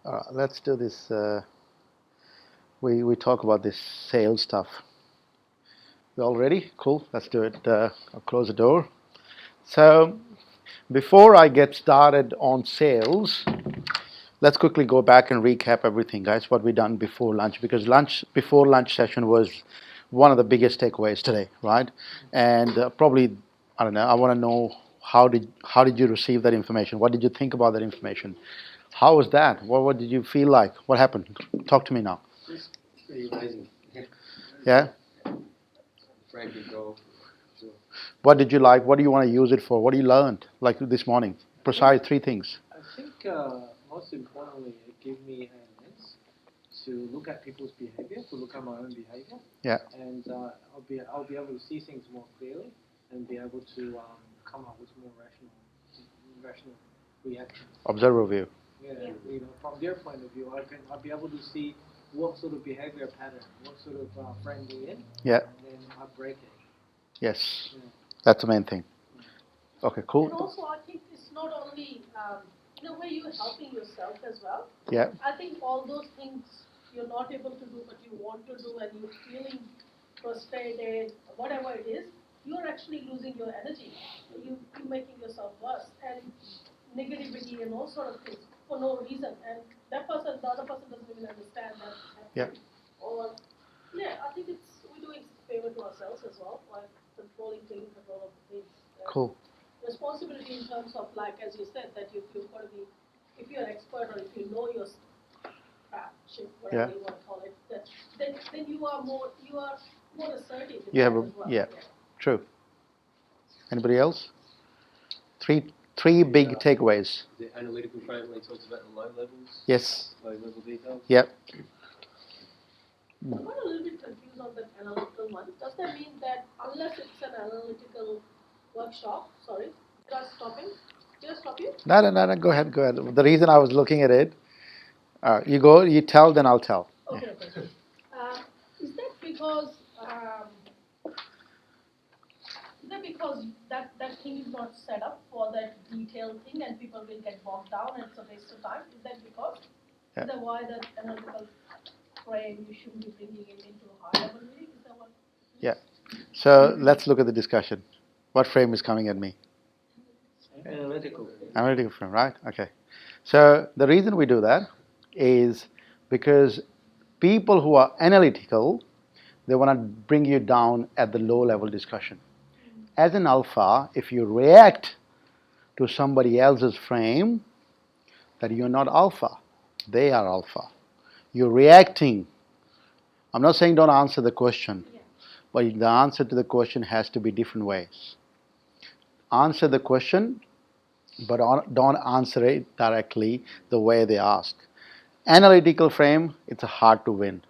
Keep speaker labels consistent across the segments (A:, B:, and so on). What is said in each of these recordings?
A: Let's do this. We talk about this sales stuff. You all ready? Cool. Let's do it. I'll close the door. So before I get started on sales, let's quickly go back and recap everything, guys. What we done before lunch, because before lunch session was one of the biggest takeaways today, right? And probably, I don't know. I want to know how did you receive that information? What did you think about that information? How was that? What did you feel like? What happened? Talk to me now.
B: Pretty amazing.
A: Yeah.
B: Frank could go.
A: What did you like? What do you want to use it for? What do you learned like this morning? Precise three things.
C: I think most importantly, it gave me a lens to look at people's behavior, to look at my own behavior.
A: Yeah.
C: And I'll be able to see things more clearly and be able to come up with more rational reactions.
A: Observer view.
C: Yeah, from their point of view, I'll be able to see what sort of behavior pattern, what sort of frame they're in.
A: Yeah.
C: And then I break it.
A: Yes. Yeah. That's the main thing. Okay, cool.
D: And also, I think it's not only in a way you're helping yourself as well.
A: Yeah.
D: I think all those things you're not able to do, but you want to do, and you're feeling frustrated, whatever it is, you're actually losing your energy. You're making yourself worse, and negativity and all sort of things for no reason. And the other person doesn't even understand that.
A: Yeah.
D: Or I think we're doing a favor to ourselves as well, like taking control of the things.
A: Cool.
D: Responsibility in terms of, like, as you said, that you've got to be, if you're an expert or if you know your craft, whatever you want to call it, then you are more assertive.
A: You have
D: yeah.
A: True. Anybody else? Three big takeaways.
B: The analytical frame when he talks about the low levels.
A: Yes.
B: Low level details.
A: Yep.
D: I'm a little bit confused on that analytical one. Does that mean that unless it's an analytical workshop, sorry, did I stop him? Did I stop you?
A: No. Go ahead. The reason I was looking at it, you go, you tell, then I'll tell.
D: Okay. Is that because that thing is not set up for that detailed thing and people will get bogged down and it's a waste of time? Is that because?
A: Yeah.
D: Is that why that analytical frame you shouldn't be bringing it into a high level meeting? Is that what?
A: Yeah. So let's look at the discussion. What frame is coming at me? Analytical frame, right? Okay. So the reason we do that is because people who are analytical, they want to bring you down at the low level discussion. As an alpha, if you react to somebody else's frame, that you're not alpha. They are alpha. You're reacting. I'm not saying don't answer the question, but the answer to the question has to be different ways. Answer the question, but don't answer it directly the way they ask. Analytical frame, it's hard to win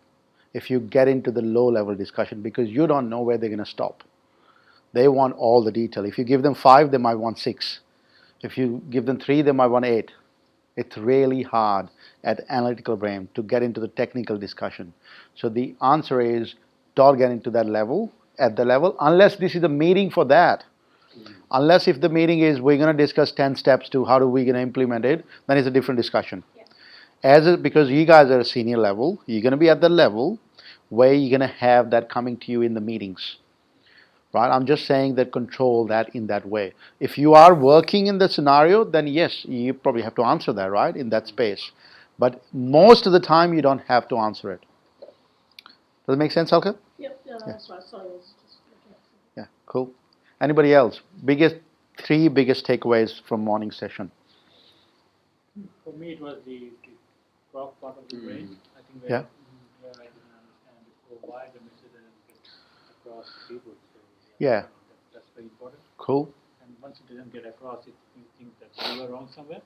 A: if you get into the low level discussion because you don't know where they're going to stop. They want all the detail. If you give them 5, they might want 6. If you give them 3, they might want 8. It's really hard at analytical frame to get into the technical discussion. So the answer is don't get into that level, at the level, unless this is a meeting for that. Unless if the meeting is we're going to discuss 10 steps to how do we going to implement it, then it's a different discussion. Yeah. Because you guys are a senior level, you're going to be at the level where you're going to have that coming to you in the meetings. Right? I'm just saying that control that in that way. If you are working in the scenario, then yes, you probably have to answer that, right, in that space. But most of the time, you don't have to answer it. Does it make sense, Alka?
D: Yep, that's right. Sorry, I was just looking at
A: Yeah, cool. Anybody else? Three biggest takeaways from morning session.
E: For me, it was the rock part of the brain. I think
A: where
E: I didn't understand before why the message doesn't get across to people.
A: Yeah.
E: That's very important.
A: Cool.
E: And once it doesn't get across, you think that you were wrong somewhere.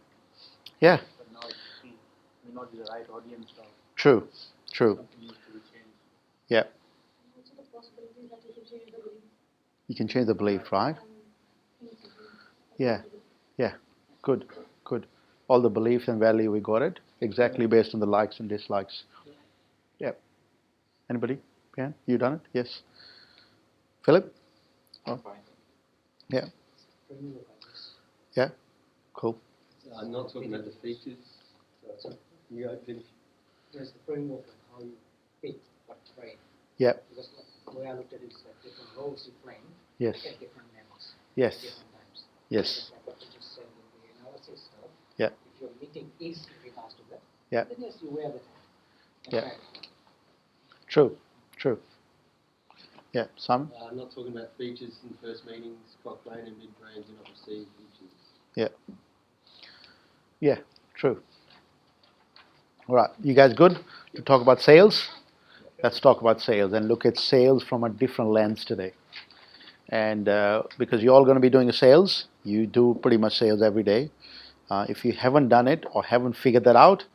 A: Yeah.
E: But now it may not be the right audience. Or
A: True.
E: Something needs to be changed.
A: Yeah.
D: Also the possibility that you can change the belief.
A: You can change the belief, right? Yeah. Good. All the beliefs and value, we got it exactly based on the likes and dislikes. Yeah. Anybody? Pian? You done it? Yes. Philip? Oh. Yeah. Yeah. Cool.
B: I'm not talking about the features. You got finished.
C: There's the framework of how you pick what trade.
A: Yeah.
C: Because the way I looked at it is that different roles you play
A: Yes.
C: at different levels,
A: Yes.
C: different times.
A: Yes.
C: Just like what you just said in the analysis stuff.
A: Yeah.
C: If your meeting is in regards to that,
A: Yeah.
C: then yes, you wear the hat.
A: Yeah.
C: Right.
A: True. True. Yeah. Some.
B: I'm not talking about features in first meetings, Cochrane and mid-range do not receive features.
A: Yeah. Yeah. True. All right. You guys good to talk about sales? Let's talk about sales and look at sales from a different lens today. And because you're all going to be doing sales, you do pretty much sales every day. If you haven't done it or haven't figured that out,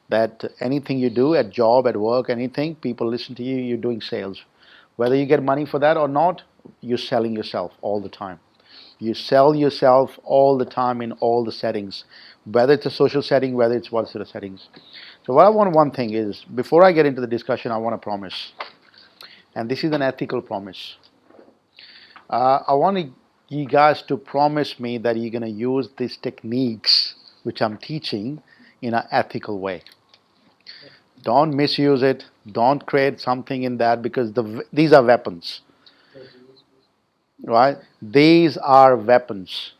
A: that anything you do at job, at work, anything, people listen to you, you're doing sales. Whether you get money for that or not, you're selling yourself all the time. You sell yourself all the time in all the settings, whether it's a social setting, whether it's what sort of settings. So what I want, one thing is, before I get into the discussion, I want to promise, and this is an ethical promise. I want you guys to promise me that you're going to use these techniques which I'm teaching in an ethical way. Don't misuse it. Don't create something in that, because these are weapons. Right? These are weapons.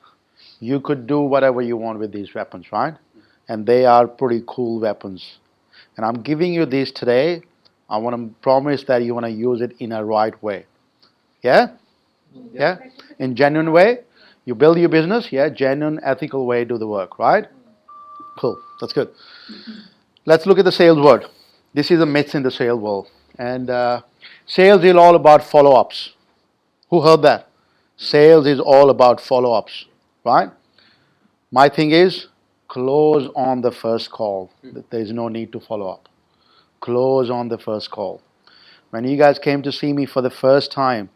A: You could do whatever you want with these weapons, right? And they are pretty cool weapons. And I'm giving you these today. I want to promise that you want to use it in a right way. Yeah? Yeah? In genuine way. You build your business, yeah? Genuine, ethical way, do the work, right? Cool. That's good. Let's look at the sales word. This is a myth in the sales world. And sales is all about follow-ups. Who heard that? Sales is all about follow-ups, right? My thing is, close on the first call. There is no need to follow up. Close on the first call. When you guys came to see me for the first time,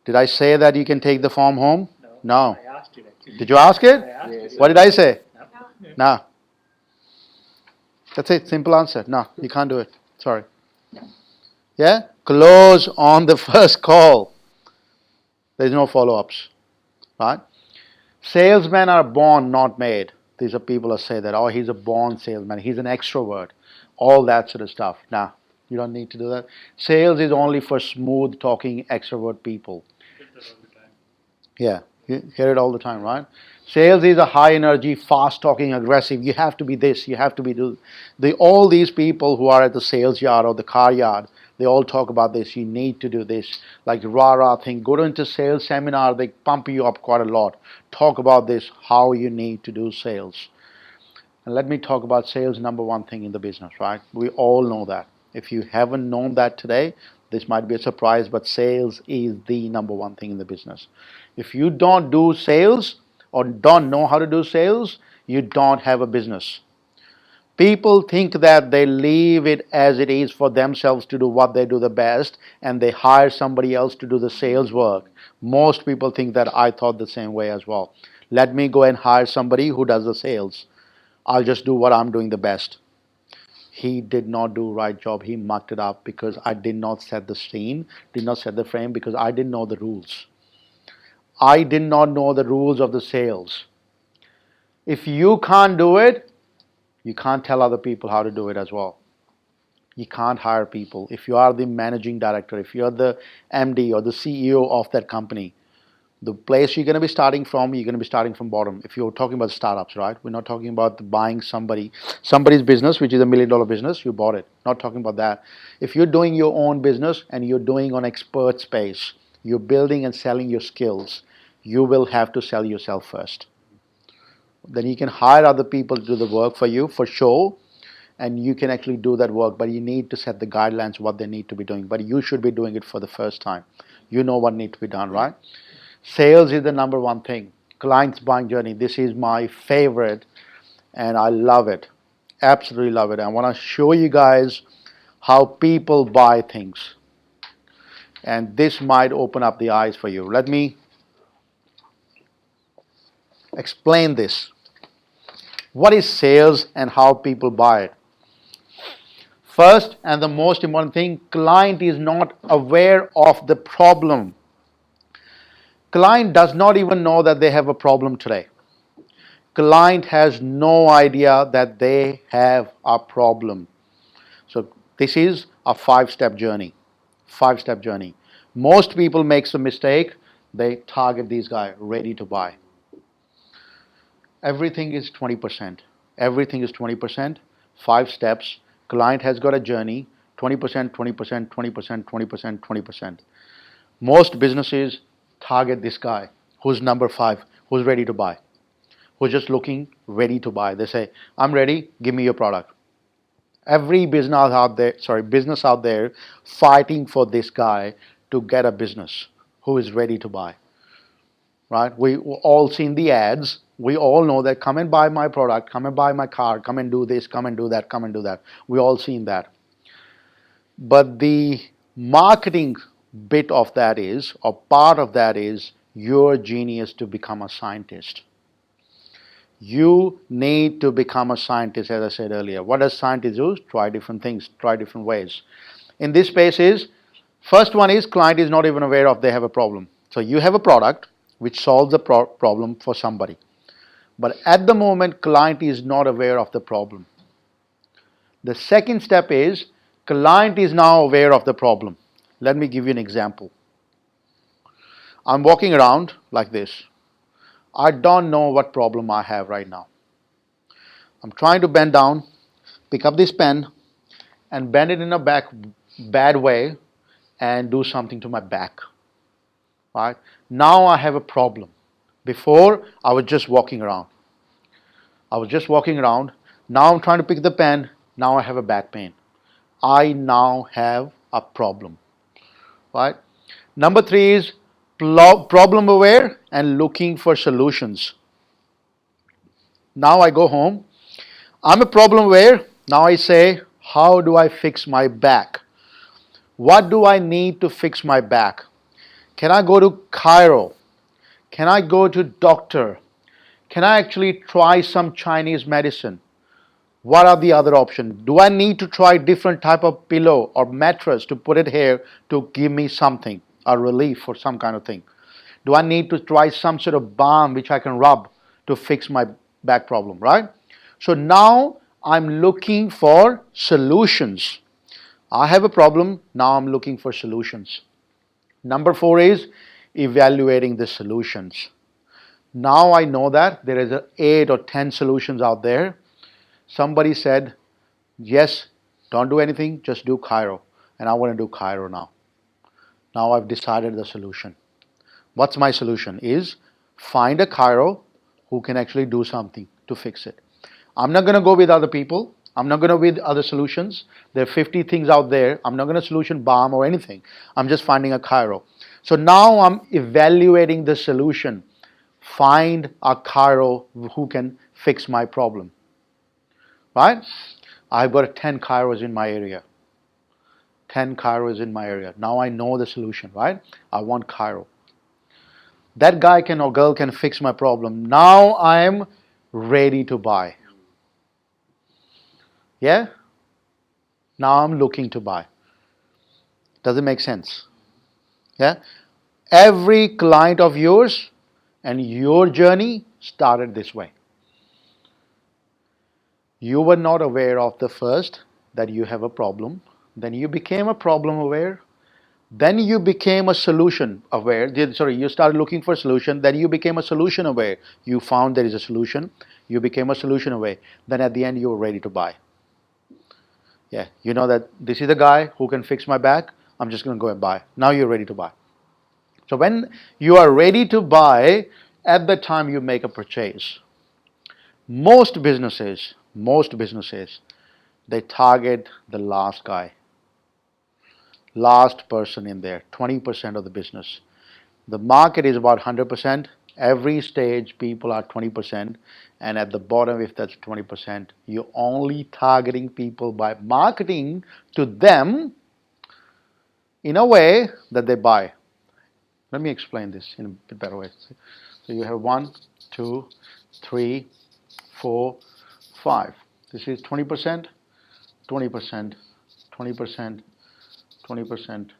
A: did I say that you can take the form home? No.
E: I asked you actually.
A: Did you ask it?
E: I asked you.
A: What did I say? No. That's it. Simple answer. No, you can't do it. Sorry. Yeah? Close on the first call. There's no follow-ups. Right? Salesmen are born, not made. These are people who say that, oh, he's a born salesman, he's an extrovert, all that sort of stuff. Nah, you don't need to do that. Sales is only for smooth talking extrovert people. Yeah, you hear it all the time, right? Sales is a high energy, fast talking, aggressive. You have to be this, you have to be all these people who are at the sales yard or the car yard, they all talk about this. You need to do this. Like rah-rah thing. Go into sales seminar, they pump you up quite a lot. Talk about this, how you need to do sales. And let me talk about sales, number one thing in the business, right? We all know that. If you haven't known that today, this might be a surprise, but sales is the number one thing in the business. If you don't do sales or don't know how to do sales, you don't have a business. People think that they leave it as it is for themselves to do what they do the best, and they hire somebody else to do the sales work. Most people think that. I thought the same way as well. Let me go and hire somebody who does the sales. I'll just do what I'm doing the best. He did not do the right job. He mucked it up because I did not set the scene, did not set the frame, because I didn't know the rules. I did not know the rules of the sales. If you can't do it, you can't tell other people how to do it as well. You can't hire people. If you are the managing director, if you're the MD or the CEO of that company, the place you're going to be starting from, you're going to be starting from bottom. If you're talking about startups, right? We're not talking about buying somebody's business, which is $1 million business, you bought it. Not talking about that. If you're doing your own business and you're doing on expert space, you're building and selling your skills, you will have to sell yourself first. Then you can hire other people to do the work for you, for sure, and you can actually do that work, but you need to set the guidelines what they need to be doing. But you should be doing it for the first time. You know what needs to be done, right? Sales is the number one thing. Client's buying journey. This is my favorite, and I love it. Absolutely love it. I want to show you guys how people buy things. And this might open up the eyes for you. Let me explain this. What is sales and how people buy it? First and the most important thing, client is not aware of the problem. Client does not even know that they have a problem today. client has no idea that they have a problem. So this is a 5-step journey. 5-step journey. Most people make the mistake. They target these guys ready to buy. Everything is 20%. Everything is 20%. 5 steps. Client has got a journey. 20%, 20%, 20%, 20%, 20%. Most businesses target this guy who's number 5, who's ready to buy, who's just looking ready to buy. They say, I'm ready, give me your product. Every business out there fighting for this guy to get a business who is ready to buy. Right? We all seen the ads. We all know that come and buy my product, come and buy my car, come and do this, come and do that, come and do that. We all seen that. But the marketing bit of that is, or part of that is, your genius to become a scientist. You need to become a scientist, as I said earlier. What does scientists do? Try different things, try different ways. In this space is, first one is client is not even aware of they have a problem. So you have a product which solves a problem for somebody. But at the moment, client is not aware of the problem. The second step is, client is now aware of the problem. Let me give you an example. I'm walking around like this. I don't know what problem I have right now. I'm trying to bend down, pick up this pen, and bend it in a bad way and do something to my back. Right? Now I have a problem. Before, I was just walking around. Now I'm trying to pick the pen. Now I have a back pain. I now have a problem. Right? Number 3 is problem aware and looking for solutions. Now I go home. I'm a problem aware. Now I say, how do I fix my back? What do I need to fix my back? Can I go to chiro? Can I go to doctor? Can I actually try some Chinese medicine? What are the other options? Do I need to try different type of pillow or mattress to put it here to give me something, a relief or some kind of thing? Do I need to try some sort of balm which I can rub to fix my back problem, right? So now I'm looking for solutions. I have a problem, now I'm looking for solutions. Number 4 is evaluating the solutions. Now I know that there is 8 or 10 solutions out there. Somebody said, yes, don't do anything, just do chiro. And I want to do chiro now. Now I've decided the solution. What's my solution? Is find a chiro who can actually do something to fix it. I'm not going to go with other people. I'm not going to with other solutions. There are 50 things out there. I'm not going to solution balm or anything. I'm just finding a chiro. So now I'm evaluating the solution. Find a chiro who can fix my problem. Right? I've got 10 chiros in my area. 10 chiros in my area. Now I know the solution, right? I want chiro. That guy or girl can fix my problem. Now I am ready to buy. Yeah? Now I'm looking to buy. Does it make sense? Yeah? Every client of yours and your journey started this way. You were not aware of the first that you have a problem. Then you became a problem aware. Then you became a solution aware. You started looking for a solution. Then you became a solution aware. You found there is a solution. You became a solution aware. Then at the end you were ready to buy. Yeah, you know that this is the guy who can fix my back. I'm just going to go and buy. Now you're ready to buy. So when you are ready to buy, at the time you make a purchase. Most businesses, they target the last guy. Last person in there, 20% of the business. The market is about 100%. Every stage people are 20%. And at the bottom, if that's 20%, you're only targeting people by marketing to them in a way that they buy. Let me explain this in a bit better way. So you have 1, 2, 3, 4, 5. This is 20%, 20%, 20%, 20%,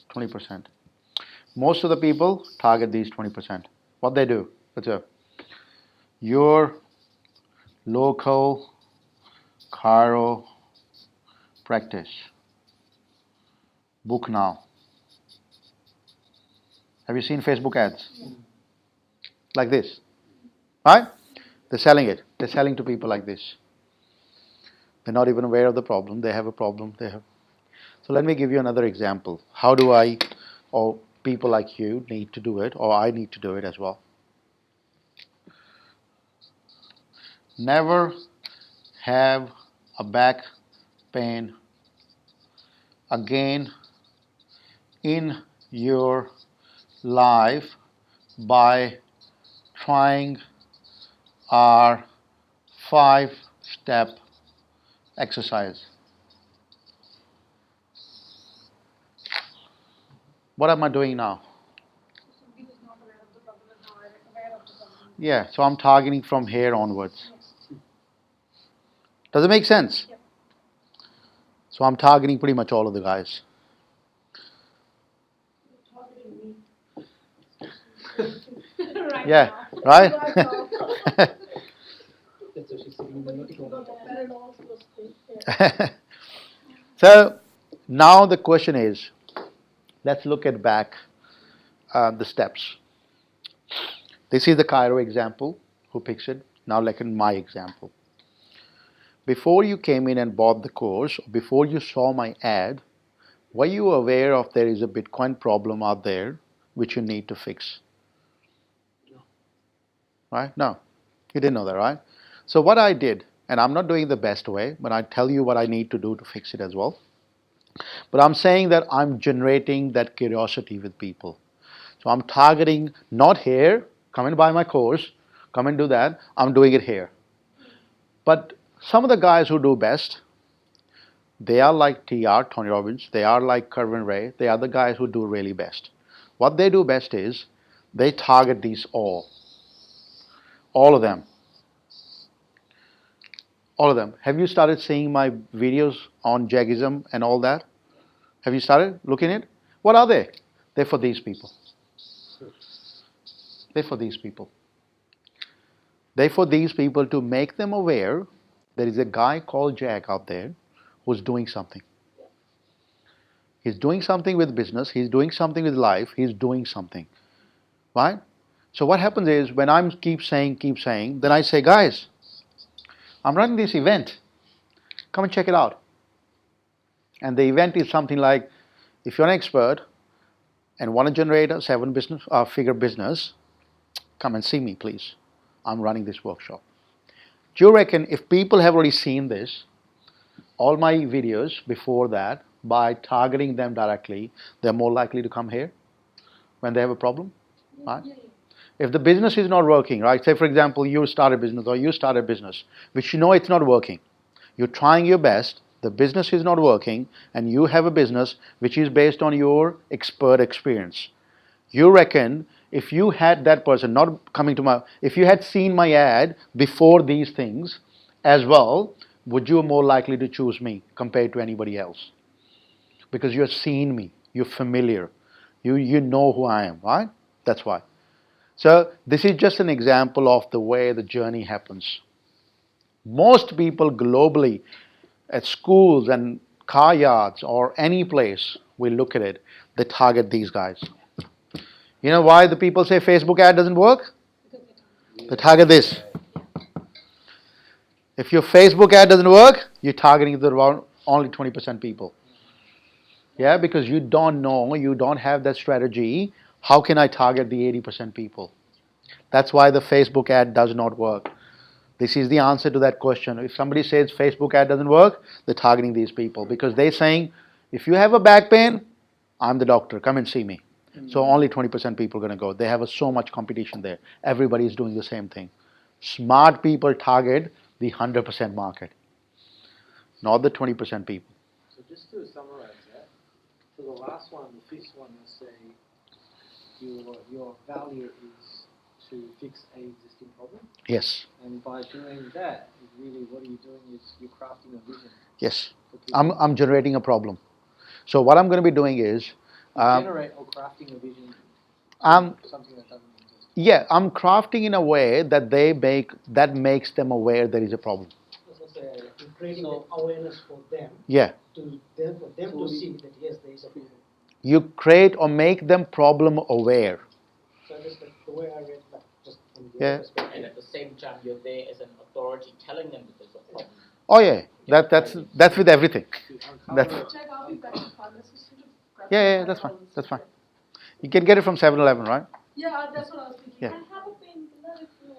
A: 20%. Most of the people target these 20%. What they do, you're local chiro practice. Book now. Have you seen Facebook ads? Like this. Right? They're selling it. They're selling to people like this. They're not even aware of the problem. They have a problem. So let me give you another example. How do I, or people like you need to do it, or I need to do it as well? Never have a back pain again in your life by trying our 5-step exercise. What am I doing now?
D: Somebody who's not aware of the problem is now aware of the problem.
A: Yeah, so I'm targeting from here onwards. Does it make sense?
D: Yep.
A: So I'm targeting pretty much all of the guys.
D: Targeting me. Right
A: Yeah,
D: now.
A: right?
B: That's what she's sitting in the
D: Somebody
B: medical.
D: forgot the Paradox was there.
A: So now the question is, let's look at back the steps. This is the Cairo example. Who picks it? Now look at my example. Before you came in and bought the course, before you saw my ad, were you aware of there is a Bitcoin problem out there which you need to fix?
B: No.
A: Right? No. You didn't know that, right? So what I did, and I'm not doing the best way, but I tell you what I need to do to fix it as well. But I'm saying that I'm generating that curiosity with people. So I'm targeting not here, come and buy my course, come and do that. I'm doing it here. But some of the guys who do best, they are like TR, Tony Robbins, they are like Kervin Ray, they are the guys who do really best. What they do best is they target these all of them. All of them. Have you started seeing my videos on Jagism and all that? Have you started looking at it? What are they? They're for these people. They're for these people. They're for these people to make them aware there is a guy called Jag out there who's doing something. He's doing something with business, he's doing something with life, he's doing something. Right? So what happens is when I keep saying, then I say, guys, I'm running this event. Come and check it out. And the event is something like, if you're an expert and want to generate a 7-figure business, come and see me, please. I'm running this workshop. Do you reckon if people have already seen this, all my videos before that, by targeting them directly, they're more likely to come here when they have a problem? Right? If the business is not working, right? Say, for example, you start a business or you start a business, which you know it's not working. You're trying your best, the business is not working, and you have a business which is based on your expert experience. You reckon if you had that person not coming to if you had seen my ad before these things as well, would you more likely to choose me compared to anybody else? Because you've seen me, you're familiar, you know who I am, right? That's why. So this is just an example of the way the journey happens. Most people globally at schools and car yards or any place we look at it, they target these guys. You know why the people say Facebook ad doesn't work? They target this. If your Facebook ad doesn't work, you're targeting the only 20% people. Yeah, because you don't know, you don't have that strategy. How can I target the 80% people? That's why the Facebook ad does not work. This is the answer to that question. If somebody says Facebook ad doesn't work, they're targeting these people because they're saying, if you have a back pain, I'm the doctor, come and see me. So only 20% people are going to go. They have so much competition there. Everybody is doing the same thing. Smart people target the 100% market, not the 20% people.
C: So just to summarize that, for the last one, the fifth one, you say your value is to fix a existing problem.
A: Yes.
C: And by doing that, really what are you doing is you're crafting a vision.
A: Yes.
C: For people.
A: I'm generating a problem. So what I'm going to be doing is
C: generate or crafting a vision.
A: I'm
C: Something that doesn't exist.
A: Yeah, I'm crafting in a way that that makes them aware there is a problem.
C: As I say, like you're creating the awareness for them,
A: Yeah,
C: for them to see that yes, there is a problem.
A: you create or make them problem aware.
C: So just like the way I read that, just from the
A: Yeah.
C: other perspective.
F: And at the same time, you're there as an authority telling them that there's a problem.
A: Oh yeah, that's with everything. That's,
D: Check out the better pharmacist to grab
A: yeah,
D: the
A: that's fine.
D: files.
A: That's fine. You can get it from 7-Eleven, right?
D: Yeah, that's what I was thinking.
A: Yeah.
D: I have a painkiller if you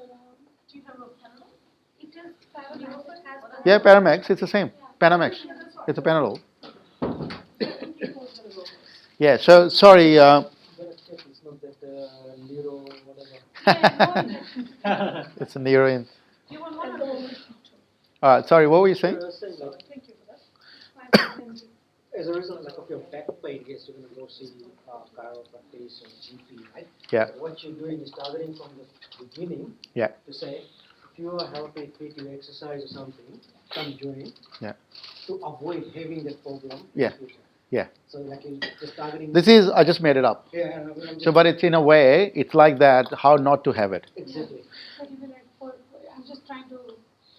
D: do you have a Panadol? It is Panadol has
A: Yeah, Paramex, it's the same. Panamex, it's a Panadol. Yeah. So sorry.
C: Better check it's not that neuro whatever.
A: It's a neuron.
D: You want one of
A: Sorry, what were you saying?
C: I was saying, like,
D: Thank you for that.
C: as a result like of your back pain, yes, you're gonna go see chiropractic or GP, right?
A: Yeah.
C: But what you're doing is targeting from the beginning
A: Yeah.
C: to say if you are healthy, fit, you exercise or something, come join.
A: Yeah.
C: To avoid having that problem
A: Yeah.
C: in the future.
A: Yeah.
C: So like you're just targeting.
A: I just made it up.
C: Yeah, I'm just,
A: So, but it's in a way, it's like that. How not to have it?
C: exactly.
G: But even like I'm just trying to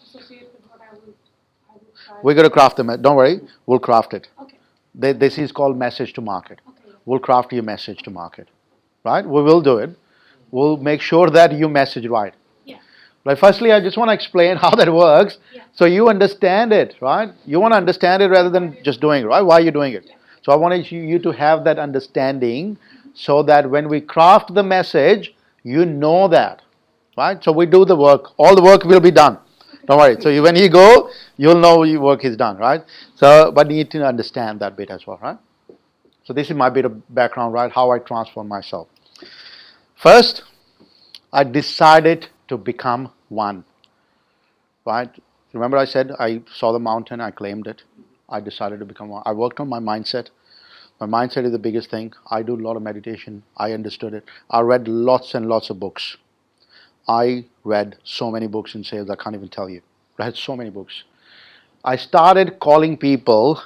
G: associate with what I would try.
A: We're gonna craft them. Don't worry, we'll craft it.
G: Okay.
A: This is called message to market.
G: Okay.
A: We'll craft your message to market, right? We will do it. We'll make sure that you message right.
G: Yeah.
A: Right. Firstly, I just want to explain how that works,
G: Yeah.
A: so you understand it, right? You want to understand it rather than just doing it, right? Why are you doing it? So I wanted you to have that understanding, so that when we craft the message, you know that, right? So we do the work. All the work will be done. Don't worry. So when you go, you'll know your work is done, right? So, but you need to understand that bit as well, right? So this is my bit of background, right? How I transform myself. First, I decided to become one, right? Remember I said I saw the mountain, I claimed it. I decided to become one. I worked on my mindset. My mindset is the biggest thing. I do a lot of meditation. I understood it. I read lots and lots of books. I read so many books in sales, I can't even tell you. I read so many books. I started calling people,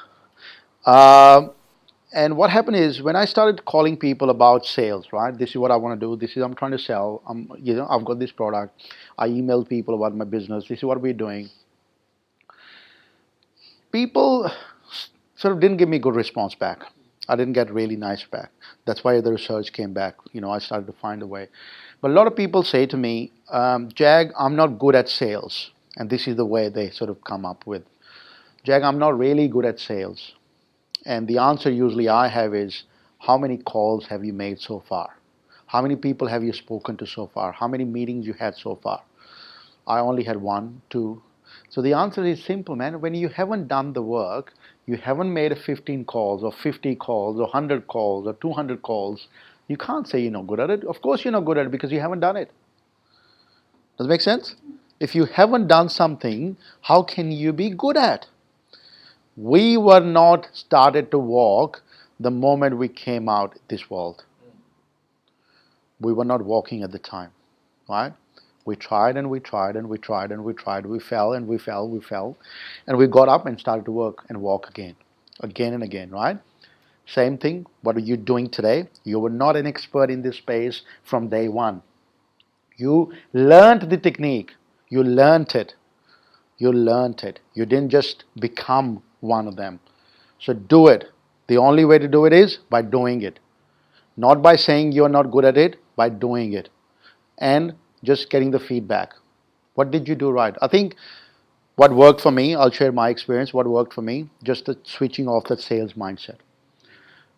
A: and what happened is when I started calling people about sales, right? This is what I want to do. This is I'm trying to sell. I've got this product. I emailed people about my business. This is what we're doing. People sort of didn't give me good response back. I didn't get really nice back. That's why the research came back. I started to find a way. But a lot of people say to me, Jag, I'm not good at sales. And this is the way they sort of come up with. Jag, I'm not really good at sales. And the answer usually I have is, how many calls have you made so far? How many people have you spoken to so far? How many meetings you had so far? I only had 1, 2. So the answer is simple, man. When you haven't done the work, you haven't made 15 calls or 50 calls or 100 calls or 200 calls, you can't say you're not good at it. Of course you're not good at it because you haven't done it. Does it make sense? If you haven't done something, how can you be good at? We were not started to walk the moment we came out this world. We were not walking at the time, right? We tried and we tried and we tried and we tried. We fell and we fell, and we got up and started to work and walk again and again, right? Same thing. What are you doing today? You were not an expert in this space from day one. You learned the technique. You learned it. You didn't just become one of them. So do it. The only way to do it is by doing it. Not by saying you're not good at it, by doing it. And just getting the feedback. What did you do right? I think what worked for me, I'll share my experience, what worked for me, just the switching off that sales mindset.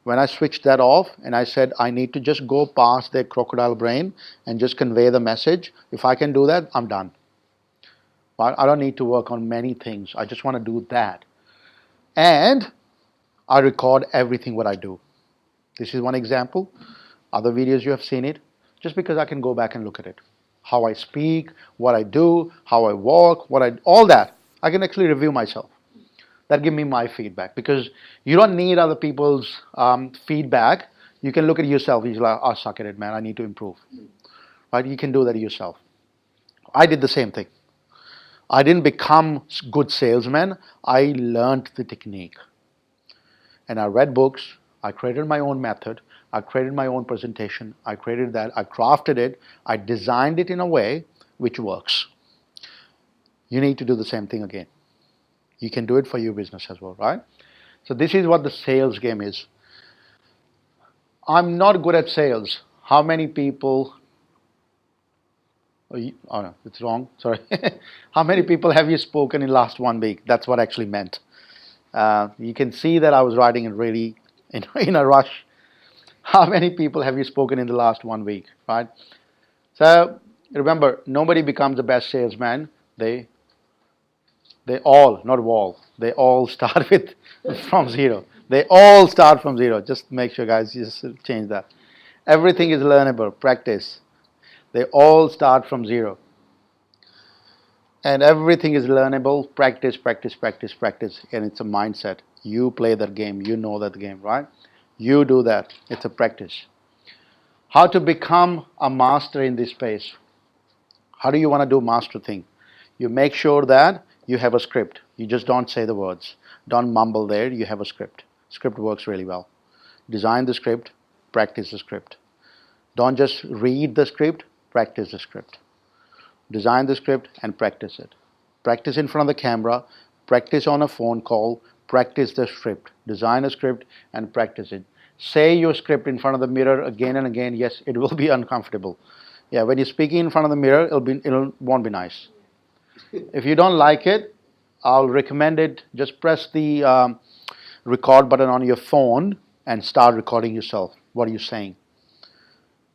A: When I switched that off and I said I need to just go past their crocodile brain and just convey the message, if I can do that, I'm done. I don't need to work on many things. I just want to do that. And I record everything what I do. This is one example. Other videos you have seen it. Just because I can go back and look at it. How I speak, what I do, how I walk, all that. I can actually review myself. That give me my feedback, because you don't need other people's feedback. You can look at yourself. You're like, oh, suck at it, man. I need to improve. Right? You can do that yourself. I did the same thing. I didn't become good salesman. I learned the technique. And I read books. I created my own method. I created my own presentation. I created that. I crafted it. I designed it in a way which works. You need to do the same thing again. You can do it for your business as well, right? So this is what the sales game is. I'm not good at sales. How many people? Oh no, it's wrong. Sorry. How many people have you spoken in last 1 week? That's what I actually meant. You can see that I was writing it really in a rush. How many people have you spoken in the last 1 week, right? So remember, nobody becomes the best salesman. They all, not all, they all start with from zero. They all start from zero. Just make sure, guys, just change that. Everything is learnable, practice. They all start from zero. And everything is learnable, practice, practice, practice, practice. And it's a mindset. You play that game, you know that game, right? You do that. It's a practice. How to become a master in this space? How do you want to do master thing? You make sure that you have a script. You just don't say the words. Don't mumble there. You have a script. Script works really well. Design the script, practice the script. Don't just read the script, practice the script. Design the script and practice it. Practice in front of the camera, practice on a phone call, practice the script. Design a script and practice it. Say your script in front of the mirror again and again. Yes, it will be uncomfortable. Yeah, when you're speaking in front of the mirror, it won't be nice. If you don't like it, I'll recommend it. Just press the record button on your phone and start recording yourself. What are you saying?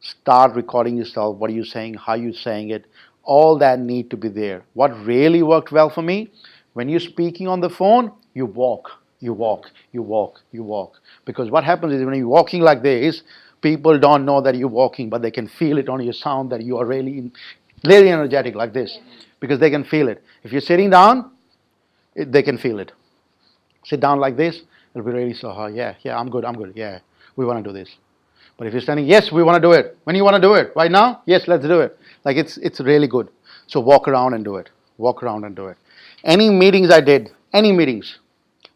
A: Start recording yourself. What are you saying? How are you saying it? All that need to be there. What really worked well for me, when you're speaking on the phone, you walk, you walk, you walk, you walk. Because what happens is when you're walking like this, people don't know that you're walking, but they can feel it on your sound that you are really energetic like this. Because they can feel it. If you're sitting down, they can feel it. Sit down like this, it'll be really slow. Oh, yeah, I'm good, yeah, we want to do this. But if you're standing, yes, we want to do it. When you want to do it? Right now? Yes, let's do it. Like it's really good. So walk around and do it. Walk around and do it. Any meetings I did, any meetings,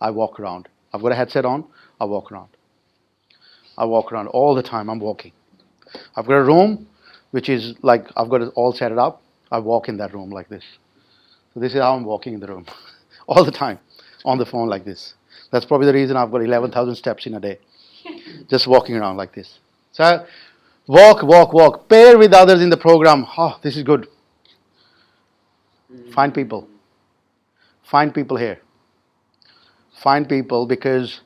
A: I walk around. I've got a headset on, I walk around. I walk around all the time, I'm walking. I've got a room, which is like, I've got it all set it up. I walk in that room like this. So this is how I'm walking in the room. All the time, on the phone like this. That's probably the reason I've got 11,000 steps in a day. Just walking around like this. So, walk, walk, walk. Pair with others in the program. Oh, this is good. Find people. Find people here. Find people, because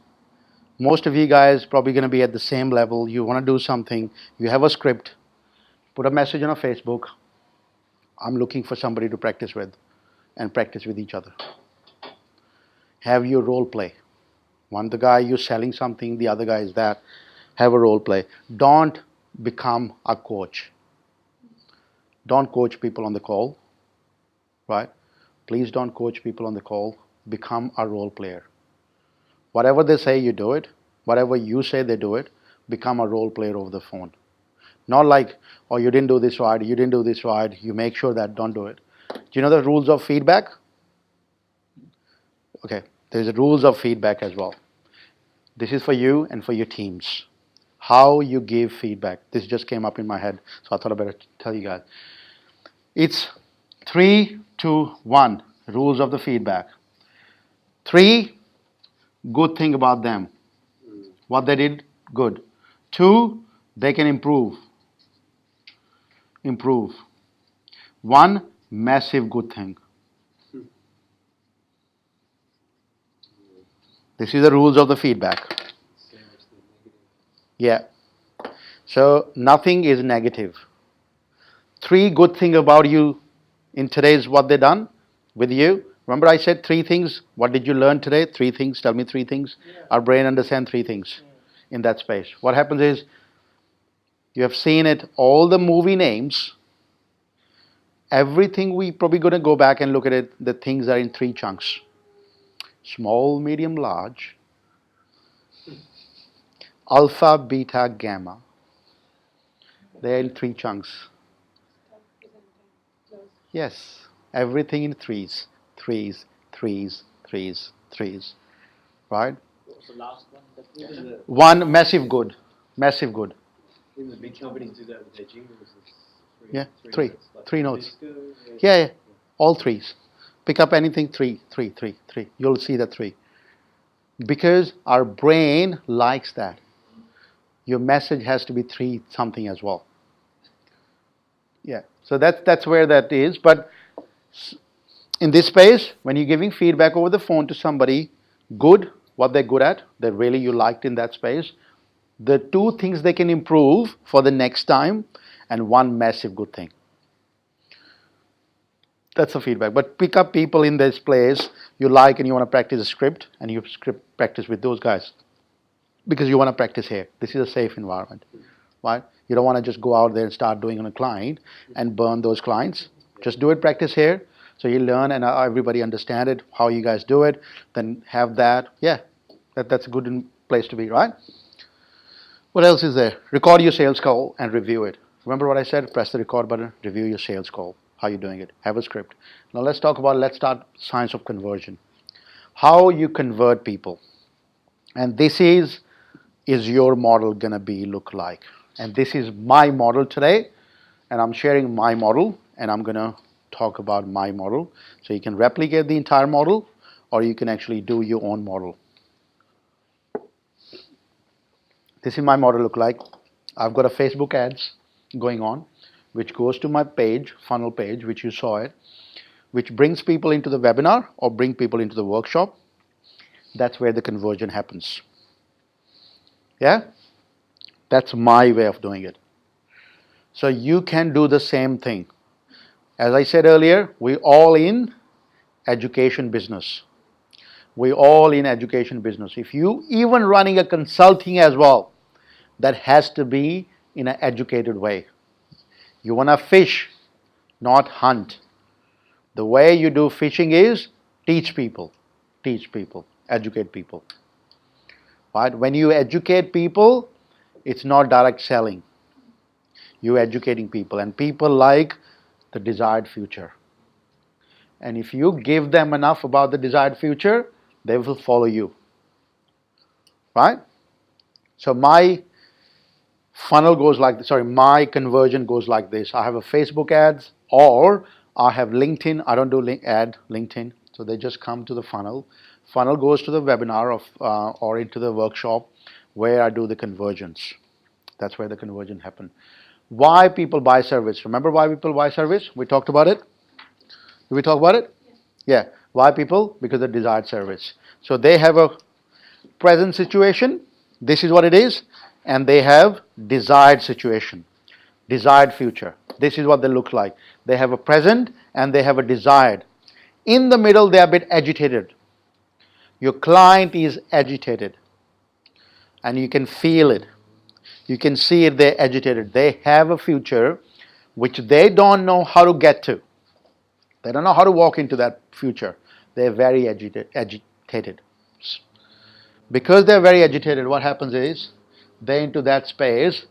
A: most of you guys probably going to be at the same level. You want to do something. You have a script. Put a message on a Facebook. I'm looking for somebody to practice with, and practice with each other. Have your role play. One the guy you're selling something, the other guy is that. Have a role play. Don't become a coach. Don't coach people on the call, right? Please don't coach people on the call. Become a role player. Whatever they say, you do it. Whatever you say, they do it. Become a role player over the phone. Not like, oh, you didn't do this right, you didn't do this right. You make sure that, don't do it. Do you know the rules of feedback? Okay, there's the rules of feedback as well. This is for you and for your teams. How you give feedback. This just came up in my head, so I thought I'd better tell you guys. It's 3, 2, 1. Rules of the feedback. 3, good thing about them. What they did, good. 2, they can improve. Improve. 1, massive good thing. This is the rules of the feedback. Yeah. So nothing is negative. 3 good things about you in today's what they done with you. Remember I said 3 things. What did you learn today? 3 things. Tell me 3 things. Yeah. Our brain understands 3 things in that space. What happens is, you have seen it, all the movie names, everything we probably going to go back and look at it, the things are in 3 chunks. Small, medium, large. Alpha, beta, gamma. They're in 3 chunks. Yes, everything in 3s. 3s, 3s, 3s, 3s. Right?
F: What was the last one?
A: 1 massive good. Massive good.
B: Even the big companies do that with their jingles. It's
A: Yeah, three.
B: notes, like
A: Three notes.
B: Nabisco,
A: Yeah, all threes. Pick up anything, three. You'll see the three. Because our brain likes that. Your message has to be three something as well. Yeah, so that's where that is. But in this space, when you're giving feedback over the phone to somebody, good, what they're good at, that really you liked in that space, the two things they can improve for the next time, and one massive good thing. That's the feedback. But pick up people in this place you like and you want to practice a script, and you script practice with those guys because you want to practice here. This is a safe environment, right? You don't want to just go out there and start doing on a client and burn those clients. Just do it, practice here, so you learn and everybody understand it, how you guys do it. Then have that. Yeah, that's a good place to be, right? What else is there? Record your sales call and review it. Remember what I said? Press the record button, review your sales call. How you're doing it. Have a script. Now let's start science of conversion. How you convert people. And this is your model gonna be look like. And this is my model today. And I'm sharing my model and I'm gonna talk about my model. So you can replicate the entire model or you can actually do your own model. This is my model look like. I've got a Facebook ads going on, which goes to my page, funnel page, which you saw it, which brings people into the webinar or bring people into the workshop. That's where the conversion happens. Yeah? That's my way of doing it. So you can do the same thing. As I said earlier, we're all in education business. We're all in education business. If you even running a consulting as well, that has to be in an educated way. You want to fish, not hunt. The way you do fishing is teach people, educate people. Right? When you educate people, it's not direct selling. You're educating people, and people like the desired future. And if you give them enough about the desired future, they will follow you. Right? So my conversion goes like this. I have a Facebook ads or I have LinkedIn. I don't do LinkedIn. So they just come to the funnel. Funnel goes to the webinar or into the workshop where I do the conversions. That's where the conversion happen. Why people buy service? Remember why people buy service? We talked about it. Did we talk about it? Yeah. Why people? Because of desired service. So they have a present situation. This is what it is. And they have desired situation, desired future. This is what they look like. They have a present and they have a desired. In the middle, they are a bit agitated. Your client is agitated. And you can feel it. You can see it, they're agitated. They have a future which they don't know how to get to. They don't know how to walk into that future. They're very agitated. Because they're very agitated, what happens is, they into that space,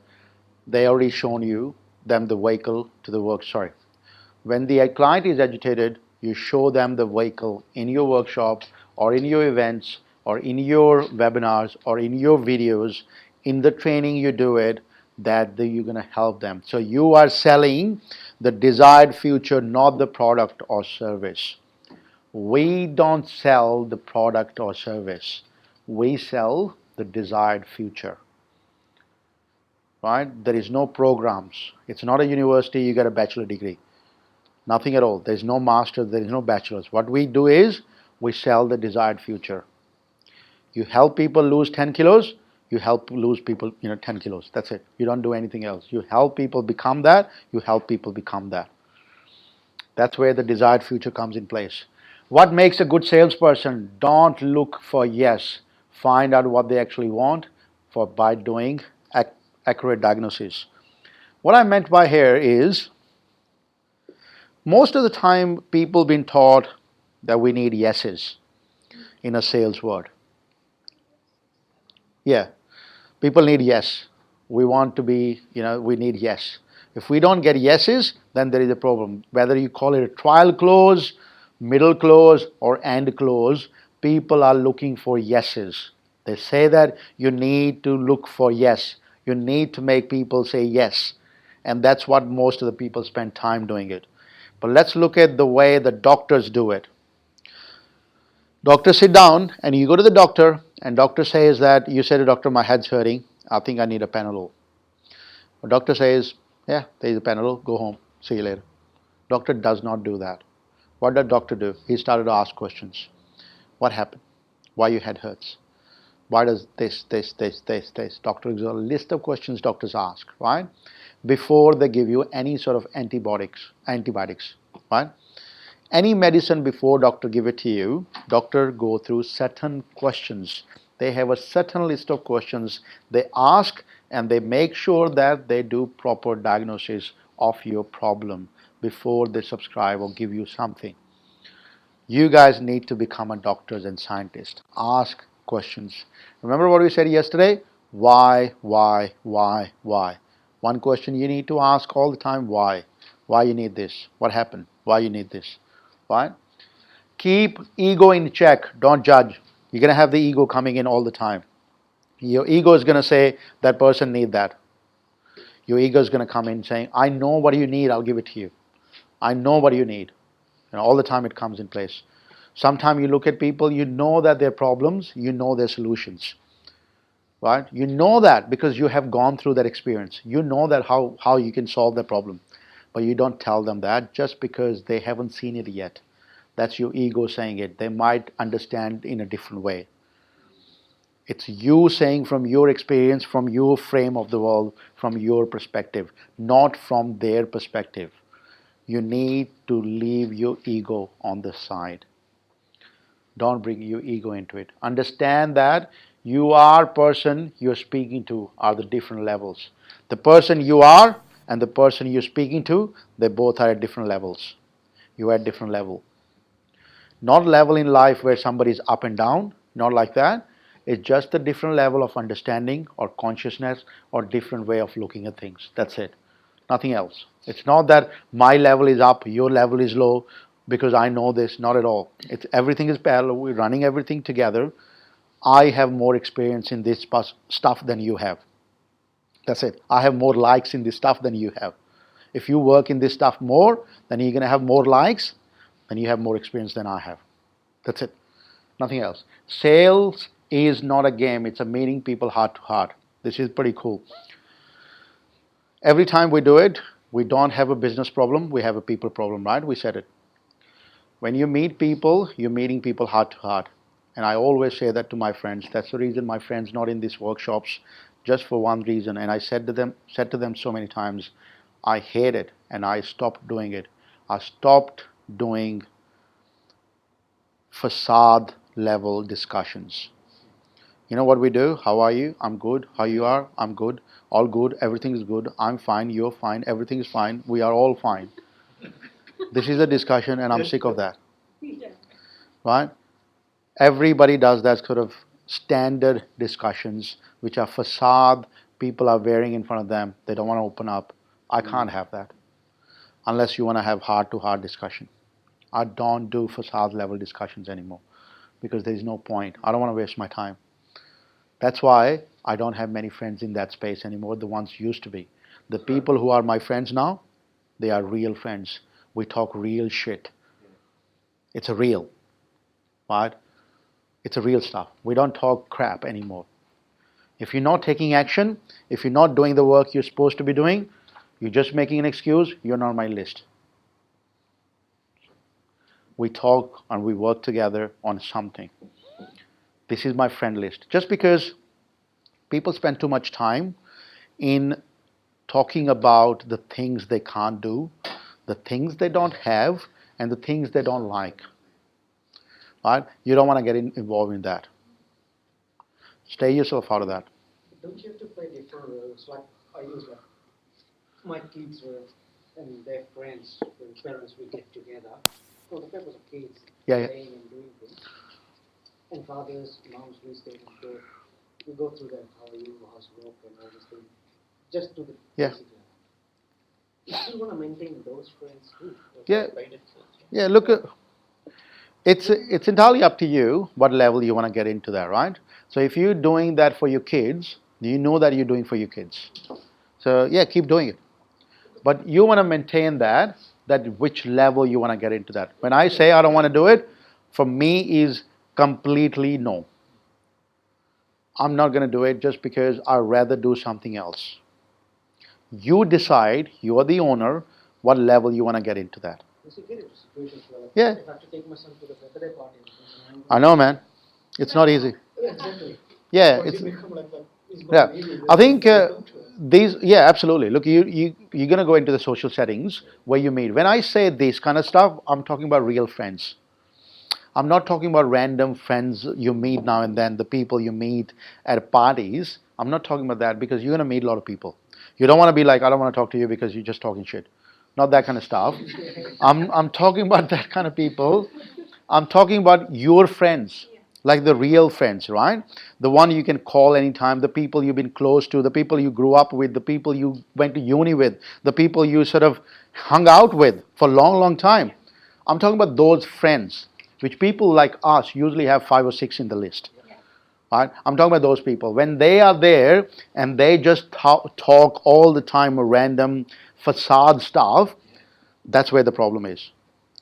A: they already shown them the vehicle to the work. When the client is agitated, you show them the vehicle in your workshop or in your events or in your webinars or in your videos, in the training you do it, that you're going to help them. So you are selling the desired future, not the product or service. We don't sell the product or service. We sell the desired future. Right? There is no programs. It's not a university, you get a bachelor degree. Nothing at all. There's no master, there is no bachelor's. What we do is, we sell the desired future. You help people lose 10 kilos, you help lose people 10 kilos. That's it. You don't do anything else. You help people become that, you help people become that. That's where the desired future comes in place. What makes a good salesperson? Don't look for yes. Find out what they actually want by doing accurate diagnosis. What I meant by here is, most of the time people been taught that we need yeses in a sales word. Yeah, people need yes. We want to be, we need yes. If we don't get yeses, then there is a problem. Whether you call it a trial close, middle close, or end close, people are looking for yeses. They say that you need to look for yes. You need to make people say yes. And that's what most of the people spend time doing it. But let's look at the way the doctors do it. Doctors sit down and you go to the doctor and doctor says that, you say to doctor, my head's hurting, I think I need a Panadol. The doctor says, yeah, there's a Panadol, go home, see you later. Doctor does not do that. What did doctor do? He started to ask questions. What happened? Why your head hurts? Why does this? Doctor gives a list of questions doctors ask, right? Before they give you any sort of antibiotics, right? Any medicine before doctor give it to you, doctor go through certain questions. They have a certain list of questions they ask, and they make sure that they do proper diagnosis of your problem before they prescribe or give you something. You guys need to become a doctors and scientists. Ask questions. Remember what we said yesterday? Why? One question you need to ask all the time, why? Why you need this? What happened? Why you need this? Right? Keep ego in check. Don't judge. You're going to have the ego coming in all the time. Your ego is going to say, that person need that. Your ego is going to come in saying, I know what you need, I'll give it to you. I know what you need. And all the time it comes in place. Sometimes you look at people, you know that their problems, you know their solutions. Right? You know that because you have gone through that experience. You know that how you can solve their problem. But you don't tell them that just because they haven't seen it yet. That's your ego saying it. They might understand in a different way. It's you saying from your experience, from your frame of the world, from your perspective, not from their perspective. You need to leave your ego on the side. Don't bring your ego into it. Understand that you are person you're speaking to are the different levels. The person you are and the person you're speaking to, they both are at different levels. You are at different level. Not level in life where somebody's up and down, not like that. It's just a different level of understanding or consciousness or different way of looking at things. That's it. Nothing else. It's not that my level is up, your level is low because I know this. Not at all. It's everything is parallel. We're running everything together. I have more experience in this stuff than you have. That's it. I have more likes in this stuff than you have. If you work in this stuff more, then you're going to have more likes and you have more experience than I have. That's it. Nothing else. Sales is not a game. It's a meeting people heart to heart. This is pretty cool. Every time we do it, we don't have a business problem. We have a people problem, right? We said it. When you meet people, you're meeting people heart to heart. And I always say that to my friends. That's the reason my friends not in these workshops, just for one reason. And I said to them so many times, I hate it and I stopped doing it. I stopped doing facade level discussions. You know what we do? How are you? I'm good. How you are? I'm good. All good. Everything is good. I'm fine. You're fine. Everything is fine. We are all fine. This is a discussion and I'm sick of that.
D: Yeah.
A: Right? Everybody does that sort of standard discussions which are facade people are wearing in front of them. They don't want to open up. I can't have that unless you want to have heart-to-heart discussion. I don't do facade level discussions anymore because there is no point. I don't want to waste my time. That's why I don't have many friends in that space anymore, the ones used to be. The people who are my friends now, they are real friends. We talk real shit. It's a real, right? It's a real stuff. We don't talk crap anymore. If you're not taking action, if you're not doing the work you're supposed to be doing, you're just making an excuse, you're not on my list. We talk and we work together on something. This is my friend list. Just because people spend too much time in talking about the things they can't do, the things they don't have, and the things they don't like. Right? You don't want to get involved in that. Stay yourself out of that.
C: Don't you have to play different roles? Like I use like my kids and their friends, when parents will get together. For the purpose of kids
A: Yeah.
C: playing and doing things. And fathers, moms will stay and go. We go through that, how are you, how's work and all this thing. Just to the basic level. You still want to maintain those friends too.
A: Yeah. Yeah, look, it's entirely up to you what level you want to get into that, right? So if you're doing that for your kids, You know that you're doing for your kids. So yeah, keep doing it. But you want to maintain that which level you want to get into that. When I say I don't want to do it, for me is completely no. I'm not going to do it just because I'd rather do something else. You decide, you are the owner, what level you want to get into that.
C: You see, get into situations where like,
A: Yeah.
C: if I have to take my son to the birthday party,
A: I know, man. It's not easy.
C: yeah, exactly.
A: Yeah,
C: Once
A: it's
C: you become like that, he's
A: yeah.
C: going to leave you.
A: I think yeah, absolutely. Look, you're gonna go into the social settings where you meet. When I say this kind of stuff, I'm talking about real friends. I'm not talking about random friends you meet now and then, the people you meet at parties. I'm not talking about that because you're gonna meet a lot of people. You don't want to be like, I don't want to talk to you because you're just talking shit. Not that kind of stuff. I'm talking about that kind of people. I'm talking about your friends, like the real friends, right? The one you can call anytime, the people you've been close to, the people you grew up with, the people you went to uni with, the people you sort of hung out with for a long, long time. I'm talking about those friends, which people like us usually have 5 or 6 in the list. Right? I'm talking about those people. When they are there and they just talk all the time random facade stuff, that's where the problem is.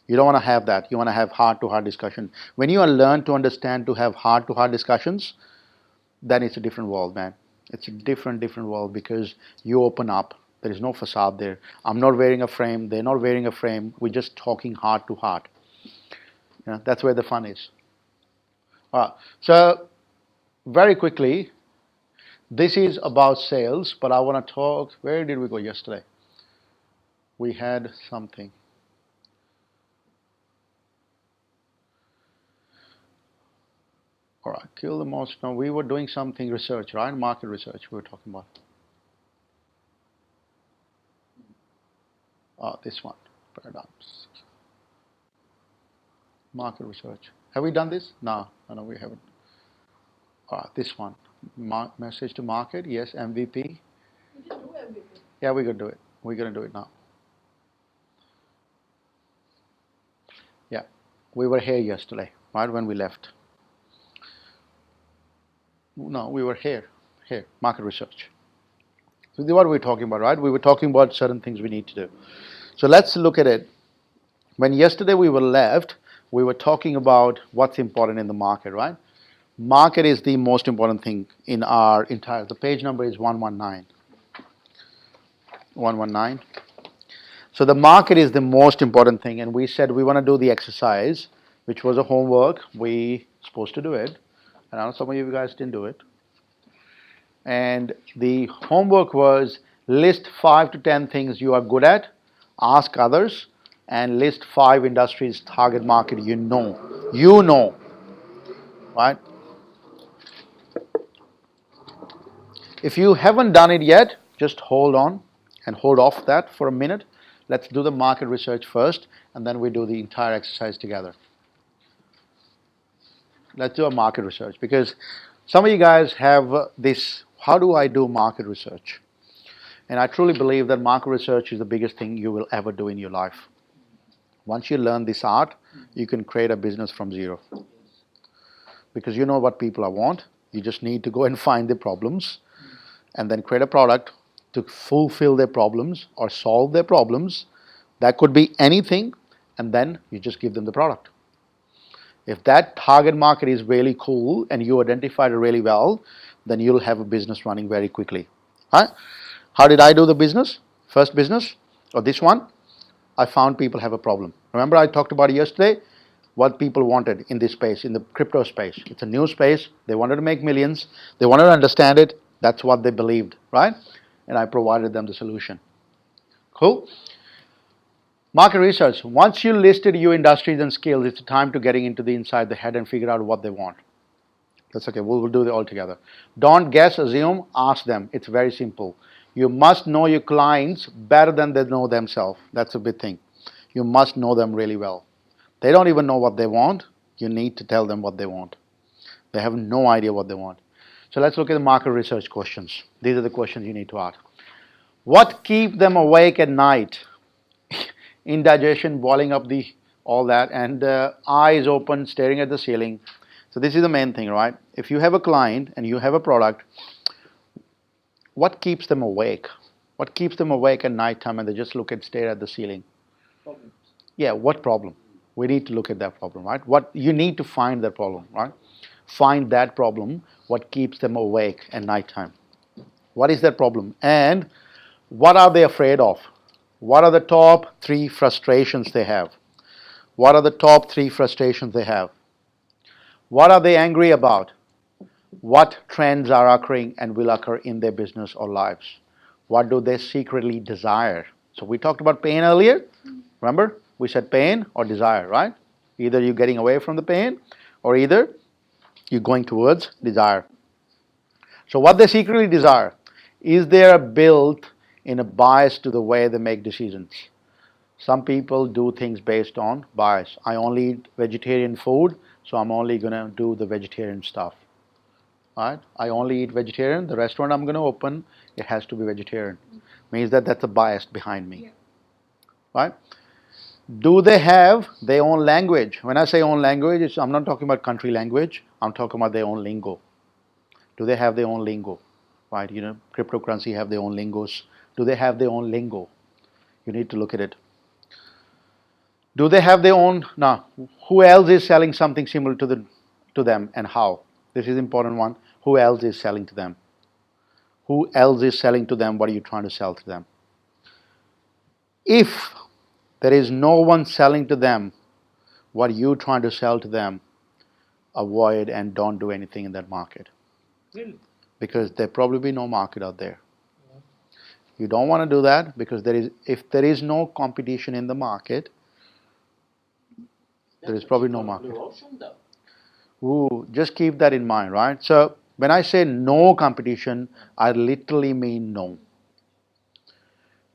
A: You don't want to have that. You want to have heart-to-heart discussion. When you learn to understand to have heart-to-heart discussions, then it's a different world, man. It's a different world because you open up. There is no facade there. I'm not wearing a frame. They're not wearing a frame. We're just talking heart-to-heart. That's where the fun is. All right. So, very quickly, this is about sales, but I want to talk. Where did we go yesterday? We had something. All right, kill the most. No, we were doing something research, right? Market research we were talking about. This one, paradigms. Market research. Have we done this? No, we haven't. This one, message to market. Yes, MVP.
D: We didn't do MVP.
A: Yeah, we're gonna do it. We're gonna do it now. Yeah, we were here yesterday, right when we left. No, we were here, market research. So what were we talking about, right? We were talking about certain things we need to do. So let's look at it. When yesterday we were left, we were talking about what's important in the market, right? Market is the most important thing in our entire, the page number is 119. 119. So the market is the most important thing, and we said we want to do the exercise, which was a homework. We supposed to do it. And I know some of you guys didn't do it. And the homework was list 5 to 10 things you are good at, ask others, and list 5 industries, target market you know. You know, right? If you haven't done it yet, just hold on and hold off that for a minute. Let's do the market research first, and then we do the entire exercise together. Let's do a market research, because some of you guys have this, how do I do market research? And I truly believe that market research is the biggest thing you will ever do in your life. Once you learn this art, you can create a business from zero. Because you know what people want. You just need to go and find the problems and then create a product to fulfill their problems or solve their problems. That could be anything, and then you just give them the product. If that target market is really cool and you identified it really well, then you'll have a business running very quickly. Right? How did I do the business? First business, or this one, I found people have a problem. Remember I talked about it yesterday? What people wanted in this space, in the crypto space. It's a new space. They wanted to make millions. They wanted to understand it. That's what they believed, right? And I provided them the solution. Cool? Market research. Once you listed your industries and skills, it's time to getting into the inside the head and figure out what they want. That's okay. We'll do it all together. Don't guess, assume, ask them. It's very simple. You must know your clients better than they know themselves. That's a big thing. You must know them really well. They don't even know what they want. You need to tell them what they want. They have no idea what they want. So let's look at the market research questions. These are the questions you need to ask. What keeps them awake at night? Indigestion, boiling up all that, and eyes open, staring at the ceiling. So this is the main thing, right? If you have a client and you have a product, what keeps them awake? What keeps them awake at night time and they just stare at the ceiling?
E: Problems.
A: Yeah, what problem? We need to look at that problem, right? What you need to find that problem, right? Find that problem, what keeps them awake at night time. What is that problem? And what are they afraid of? What are the top 3 frustrations they have? What are the top 3 frustrations they have? What are they angry about? What trends are occurring and will occur in their business or lives? What do they secretly desire? So we talked about pain earlier. Remember? We said pain or desire, right? Either you're getting away from the pain or either you're going towards desire. So what they secretly desire, is there built in a bias to the way they make decisions? Some people do things based on bias. I only eat vegetarian food, so I'm only going to do the vegetarian stuff. Right? I only eat vegetarian. The restaurant I'm going to open, it has to be vegetarian. Means that that's a bias behind me.
G: Yeah.
A: Right? Do they have their own language? When I say own language, I'm not talking about country language. I'm talking about their own lingo. Do they have their own lingo? Right? You know, cryptocurrency have their own lingos. Do they have their own lingo? You need to look at it. Do they have their own? Now, who else is selling something similar to them and how? This is important one. Who else is selling to them? Who else is selling to them? What are you trying to sell to them? If there is no one selling to them what you trying to sell to them, avoid and don't do anything in that market.
E: Really?
A: Because there probably be no market out there. You don't want to do that because if there is no competition in the market, there is probably no market.
F: Blue ocean, though.
A: Ooh, just keep that in mind, right? So when I say no competition, I literally mean no.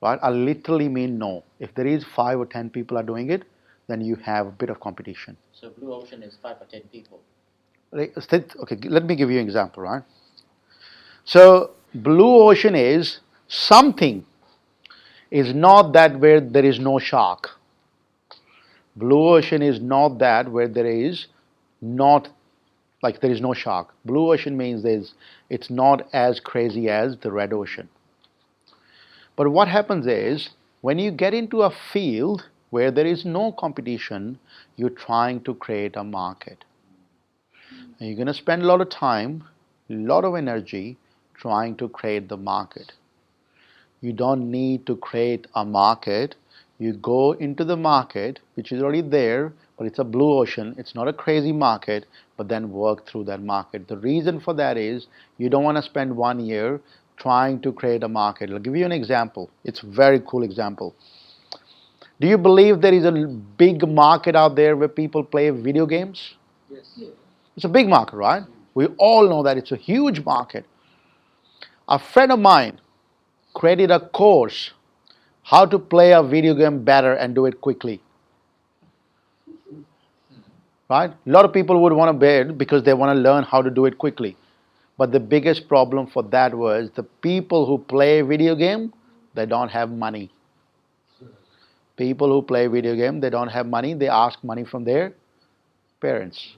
A: Right? I literally mean no. If there is 5 or 10 people are doing it, then you have a bit of competition.
F: So blue ocean is 5 or 10 people.
A: Okay, let me give you an example, right? So blue ocean is something is not that where there is no shark. Blue ocean is not that where there is not like there is no shark. Blue ocean means it's not as crazy as the red ocean. But what happens is when you get into a field where there is no competition, you're trying to create a market. And you're going to spend a lot of time, a lot of energy trying to create the market. You don't need to create a market. You go into the market, which is already there, but it's a blue ocean. It's not a crazy market, but then work through that market. The reason for that is you don't want to spend 1 year trying to create a market. I'll give you an example. It's a very cool example. Do you believe there is a big market out there where people play video games?
B: Yes.
A: It's a big market, right? We all know that it's a huge market. A friend of mine created a course how to play a video game better and do it quickly. Right? A lot of people would want to bid because they want to learn how to do it quickly. But the biggest problem for that was the people who play video game, they don't have money. People who play video game, they don't have money. They ask money from their parents.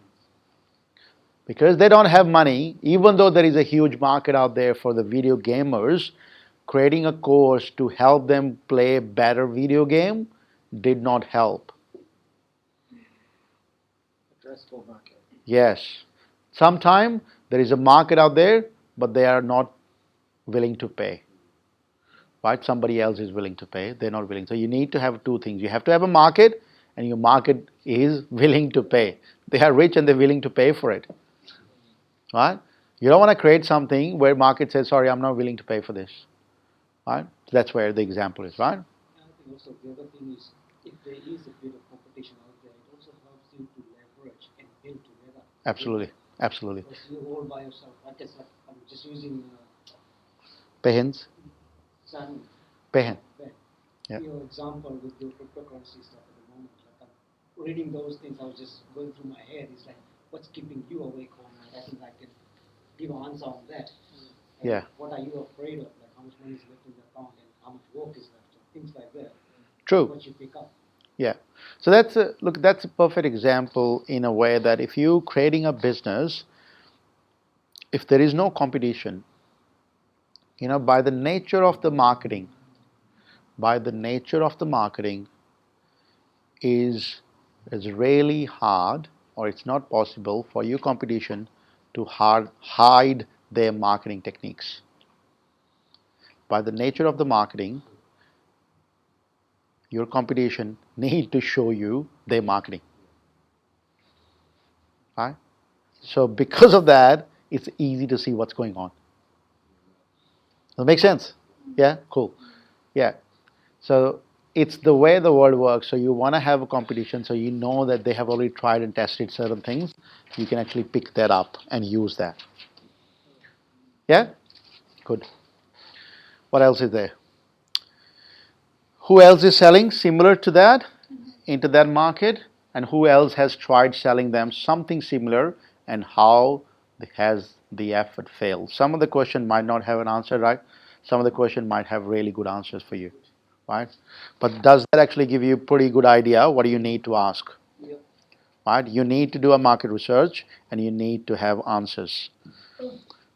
A: Because they don't have money, even though there is a huge market out there for the video gamers, creating a course to help them play better video game did not help.
C: Addressable market.
A: Yes. Sometimes there is a market out there, but they are not willing to pay. Right? Somebody else is willing to pay. They're not willing. So you need to have 2 things. You have to have a market, and your market is willing to pay. They are rich and they're willing to pay for it. Right? You don't want to create something where market says, sorry, I'm not willing to pay for this. Right? That's where the example is, right?
C: I think also the other thing is if there is a bit of competition out there, it also helps you to leverage and build together.
A: Absolutely. Absolutely.
C: Because you all by yourself, like I said, I'm just using
A: Pehens.
C: Sun.
A: Pehen. Yeah.
C: Your example with your cryptocurrency stuff at the moment. Like I'm reading those things, I was just going through my head. It's like, what's keeping you awake all night? I think I can give an answer on that. And
A: Yeah.
C: what are you afraid of? Like how much money is left in the account and how much work is left? And things like that.
A: True.
C: What you pick up.
A: Yeah. So that's a perfect example in a way that if you're creating a business, if there is no competition, by the nature of the marketing, is really hard, or it's not possible for your competition to hide their marketing techniques. By the nature of the marketing, your competition need to show you their marketing. Right? So because of that, it's easy to see what's going on. Does that make sense? Yeah? Cool. Yeah. So it's the way the world works. So you want to have a competition so you know that they have already tried and tested certain things. You can actually pick that up and use that. Yeah? Good. What else is there? Who else is selling similar to that into that market? And who else has tried selling them something similar, and how has the effort failed? Some of the question might not have an answer, right? Some of the question might have really good answers for you, right? But does that actually give you a pretty good idea what do you need to ask?
C: Yep.
A: Right? You need to do a market research and you need to have answers.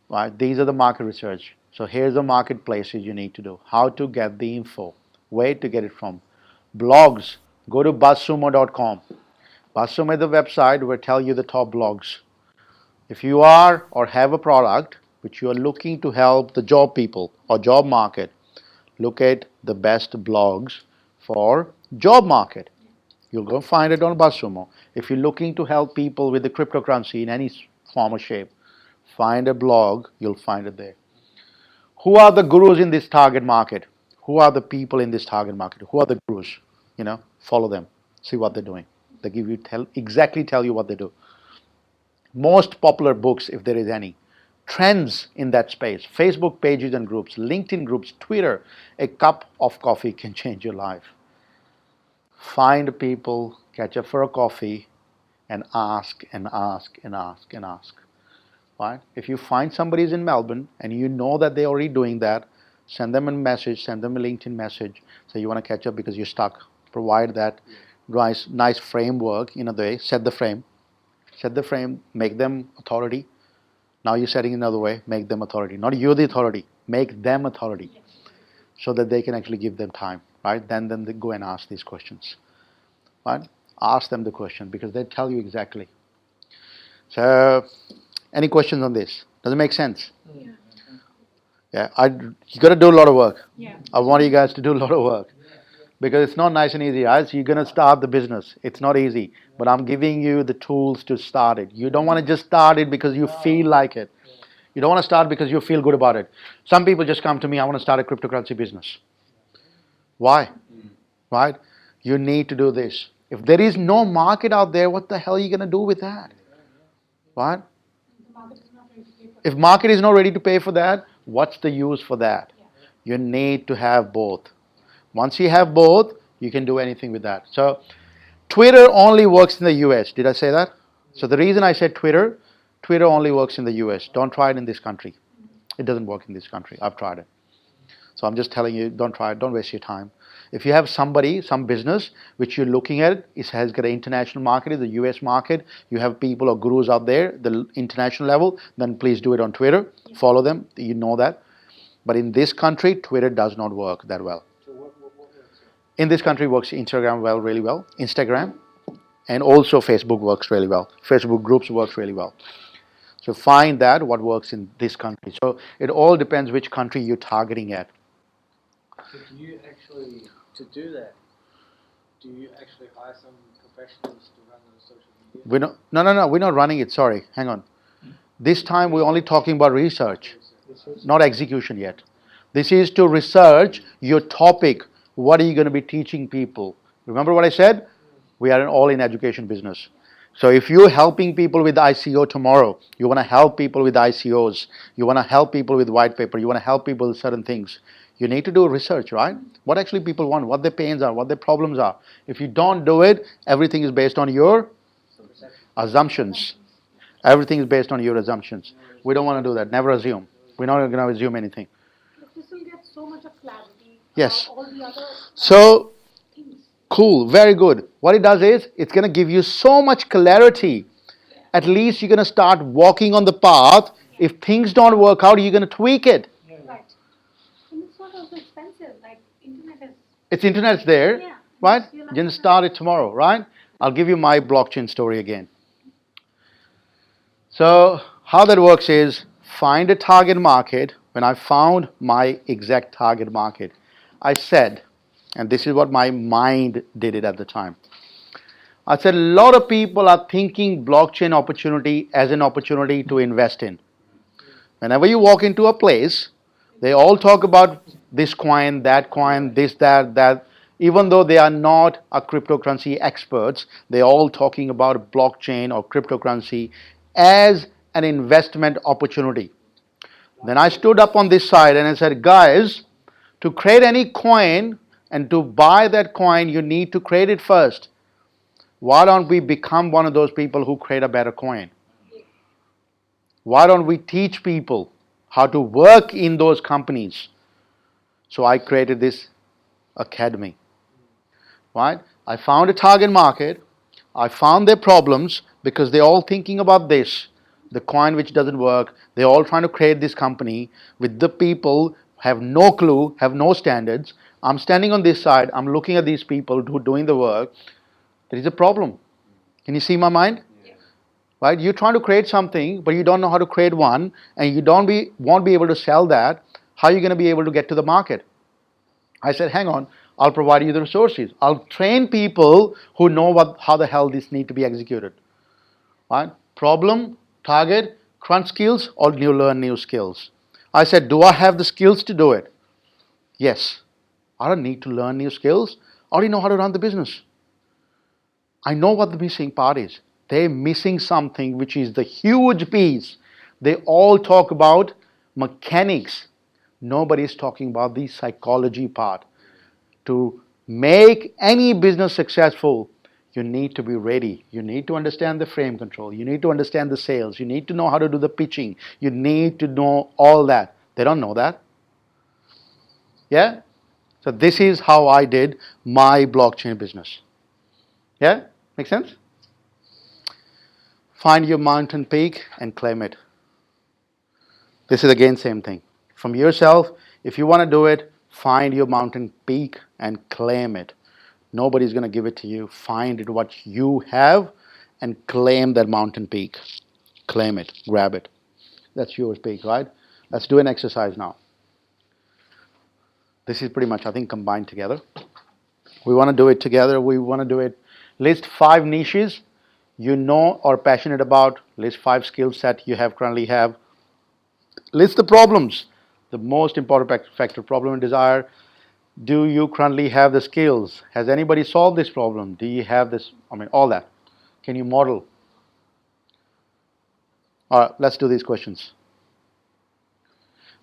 A: Right? These are the market research. So here's the marketplaces you need to do. How to get the info. Where to get it from. Blogs. Go to buzzsumo.com. BuzzSumo is the website where tell you the top blogs. If you are or have a product which you are looking to help the job people or job market, look at the best blogs for job market. You'll go find it on BuzzSumo. If you're looking to help people with the cryptocurrency in any form or shape, find a blog, you'll find it there. Who are the gurus in this target market? Who are the people in this target market? Who are the gurus? Follow them. See what they're doing. They give you exactly tell you what they do. Most popular books, if there is any. Trends in that space. Facebook pages and groups, LinkedIn groups, Twitter. A cup of coffee can change your life. Find people, catch up for a coffee, and ask and ask and ask and ask. Right? If you find somebody's in Melbourne and you know that they're already doing that, send them a message, send them a LinkedIn message. Say you want to catch up because you're stuck. Provide that nice framework, they set the frame, make them authority. Now you're setting another way, make them authority. Not you're the authority, make them authority, so that they can actually give them time, right? Then they go and ask these questions, right? Ask them the question because they tell you exactly. So, any questions on this? Does it make sense? Yeah. You got to do a lot of work.
G: Yeah.
A: I want you guys to do a lot of work. Because it's not nice and easy, right? So you're going to start the business. It's not easy. But I'm giving you the tools to start it. You don't want to just start it because you feel like it. You don't want to start because you feel good about it. Some people just come to me, I want to start a cryptocurrency business. Why? Right? You need to do this. If there is no market out there, what the hell are you going to do with that? Right?
G: The market is not ready to pay for
A: If market is not ready to pay for that, what's the use for that? You need to have both. Once you have both, you can do anything with that. So Twitter only works in the US. Did I say that? So the reason I said Twitter only works in the US. Don't try it in this country. It doesn't work in this country. I've tried it. So I'm just telling you, don't try it. Don't waste your time. If you have some business which you're looking at, it has got an international market, the US market, you have people or gurus out there, the international level, then please do it on Twitter. Follow them. You know that. But in this country, Twitter does not work that well. In this country works Instagram really well, Instagram, and also Facebook works really well. Facebook groups works really well. So find that what works in this country. So it all depends which country you're targeting at.
H: So do you actually, to do that, do you actually hire some professionals to run the social media?
A: No, we're not running it, sorry, hang on. This time we're only talking about research, not execution yet. This is to research your topic. What are you going to be teaching people? Remember what I said? We are an all-in education business. So if you're helping people with ICO tomorrow, you want to help people with ICOs, you want to help people with white paper, you want to help people with certain things, you need to do research, right? What actually people want, what their pains are, what their problems are. If you don't do it, everything is based on your assumptions. Everything is based on your assumptions. We don't want to do that. Never assume. We're not going to assume anything.
G: But this will get so much of clarity.
A: Yes.
G: All the other
A: So,
G: things.
A: cool, very good. What it does is, it's going to give you so much clarity. At least you're going to start walking on the path. If things don't work out, you're going to tweak it.
G: Right.
A: It's internet's there,
G: Yeah.
A: right?
G: Yes, you'll
A: You can
G: have to
A: start it tomorrow, right? I'll give you my blockchain story again. So how that works is find a target market. When I found my exact target market, I said, and this is what my mind did it at the time. I said a lot of people are thinking blockchain opportunity as an opportunity to invest in. Whenever you walk into a place, they all talk about this coin, this, that. Even though they are not a cryptocurrency experts, they're all talking about blockchain or cryptocurrency as an investment opportunity. Then I stood up on this side and I said, guys, to create any coin and to buy that coin, you need to create it first. Why don't we become one of those people who create a better coin? Why don't we teach people how to work in those companies? So I created this academy. Right? I found a target market. I found their problems because they're all thinking about this, the coin which doesn't work. They're all trying to create this company with the people have no clue, have no standards. I'm standing on this side. I'm looking at these people who are doing the work. There is a problem. Can you see my mind? Right? You're trying to create something, but you don't know how to create one, and you won't be able to sell that. How are you going to be able to get to the market? I said, hang on, I'll provide you the resources. I'll train people who know how the hell this need to be executed. Right? Problem, target, crunch skills, or learn new skills. I said, do I have the skills to do it? Yes. I don't need to learn new skills. I already know how to run the business. I know what the missing part is. They're missing something which is the huge piece. They all talk about mechanics. Nobody's talking about the psychology part. To make any business successful, you need to be ready. You need to understand the frame control. You need to understand the sales. You need to know how to do the pitching. You need to know all that. They don't know that. Yeah? So this is how I did my blockchain business. Yeah? Make sense? Find your mountain peak and claim it. This is again same thing. From yourself, if you want to do it, find your mountain peak and claim it. Nobody's going to give it to you. Find it what you have and claim that mountain peak. Claim it. Grab it. That's your peak, right? Let's do an exercise now. This is pretty much, I think, combined together. We want to do it together. We want to do it. List 5 niches you know or passionate about. List 5 skill set you currently have. List the problems. The most important factor, problem and desire. Do you currently have the skills? Has anybody solved this problem? Do you have this? All that. Can you model? All right, let's do these questions.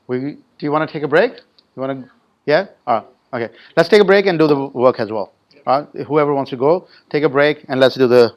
A: Do you want to take a break? You want to? Yeah? All right. Okay. Let's take a break and do the work as well. All right. Whoever wants to go, take a break and let's do the